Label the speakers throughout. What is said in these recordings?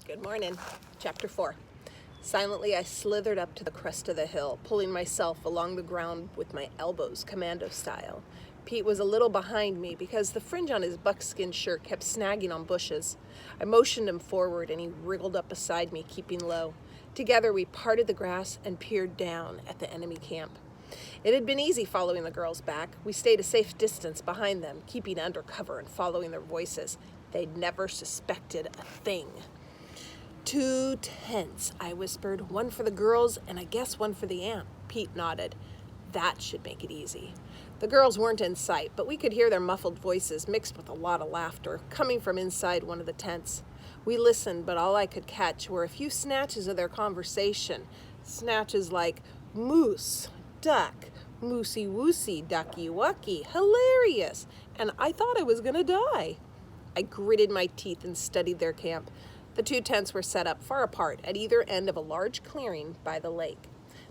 Speaker 1: Good morning. Chapter 4. Silently I slithered up to the crest of the hill, pulling myself along the ground with my elbows, commando style. Pete was a little behind me because the fringe on his buckskin shirt kept snagging on bushes. I motioned him forward and he wriggled up beside me, keeping low. Together we parted the grass and peered down at the enemy camp. It had been easy following the girls back. We stayed a safe distance behind them, keeping under cover and following their voices. They'd never suspected a thing. 2 tents, I whispered. One for the girls and I guess one for the aunt. Pete nodded. That should make it easy. The girls weren't in sight, but we could hear their muffled voices mixed with a lot of laughter coming from inside one of the tents. We listened, but all I could catch were a few snatches of their conversation. Snatches like moose, duck, moosey woosey, ducky wucky, hilarious, and I thought I was gonna die. I gritted my teeth and studied their camp. The 2 tents were set up far apart at either end of a large clearing by the lake.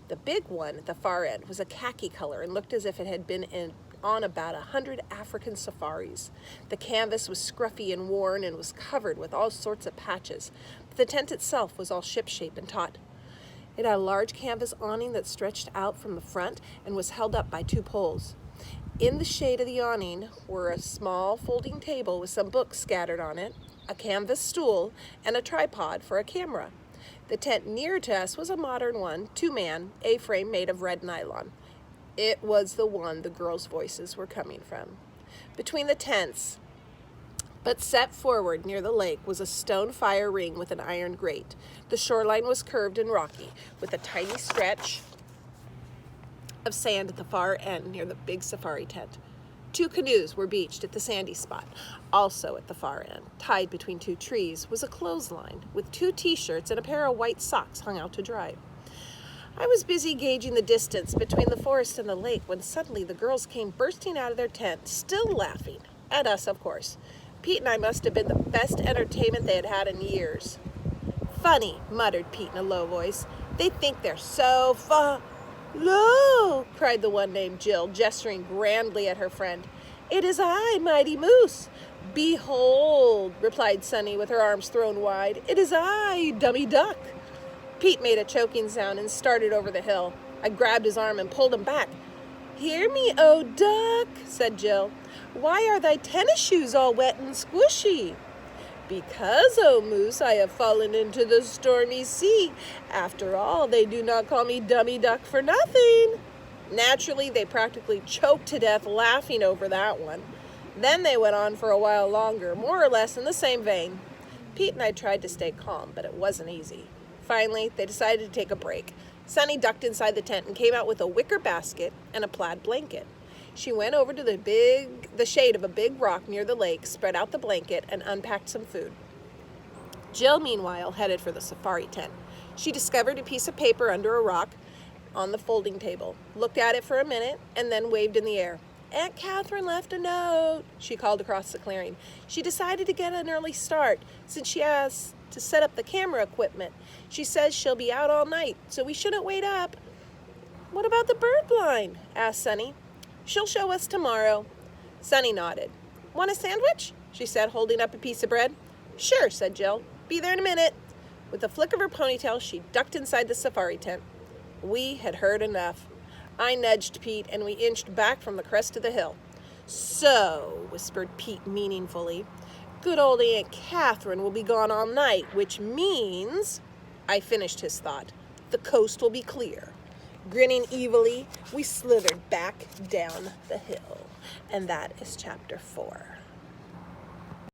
Speaker 1: The big one at the far end was a khaki color and looked as if it had been on about 100 African safaris. The canvas was scruffy and worn and was covered with all sorts of patches, but the tent itself was all ship-shape and taut. It had a large canvas awning that stretched out from the front and was held up by 2 poles. In the shade of the awning were a small folding table with some books scattered on it, a canvas stool, and a tripod for a camera. The tent near to us was a modern one, 2-man, A-frame made of red nylon. It was the one the girls' voices were coming from. Between the tents, but set forward near the lake, was a stone fire ring with an iron grate. The shoreline was curved and rocky, with a tiny stretch of sand at the far end near the big safari tent. 2 canoes were beached at the sandy spot. Also at the far end, tied between 2 trees, was a clothesline with 2 t-shirts and a pair of white socks hung out to dry. I was busy gauging the distance between the forest and the lake when suddenly the girls came bursting out of their tent, still laughing. At us, of course. Pete and I must have been the best entertainment they had had in years. "Funny," muttered Pete in a low voice. "They think they're so Lo!" cried the one named Jill, gesturing grandly at her friend. "It is I, Mighty Moose." "Behold," replied Sunny with her arms thrown wide. "It is I, Dummy Duck." Pete made a choking sound and started over the hill. I grabbed his arm and pulled him back. "Hear me, oh duck," said Jill. "Why are thy tennis shoes all wet and squishy?" "Because, oh Moose, I have fallen into the stormy sea. After all, they do not call me Dummy Duck for nothing." Naturally, they practically choked to death laughing over that one. Then they went on for a while longer, more or less in the same vein. Pete and I tried to stay calm, but it wasn't easy. Finally, they decided to take a break. Sunny ducked inside the tent and came out with a wicker basket and a plaid blanket. She went over to the shade of a big rock near the lake, spread out the blanket, and unpacked some food. Jill, meanwhile, headed for the safari tent. She discovered a piece of paper under a rock on the folding table, looked at it for a minute, and then waved in the air. "Aunt Catherine left a note," she called across the clearing. "She decided to get an early start since she has to set up the camera equipment. She says she'll be out all night, so we shouldn't wait up." "What about the bird blind?" asked Sunny. "She'll show us tomorrow." Sunny nodded. "Want a sandwich?" she said, holding up a piece of bread. "Sure," said Jill. "Be there in a minute." With a flick of her ponytail, she ducked inside the safari tent. We had heard enough. I nudged Pete, and we inched back from the crest of the hill. "So," whispered Pete meaningfully, "good old Aunt Catherine will be gone all night, which means—" I finished his thought. "The coast will be clear." Grinning evilly, we slithered back down the hill. And that is chapter 4.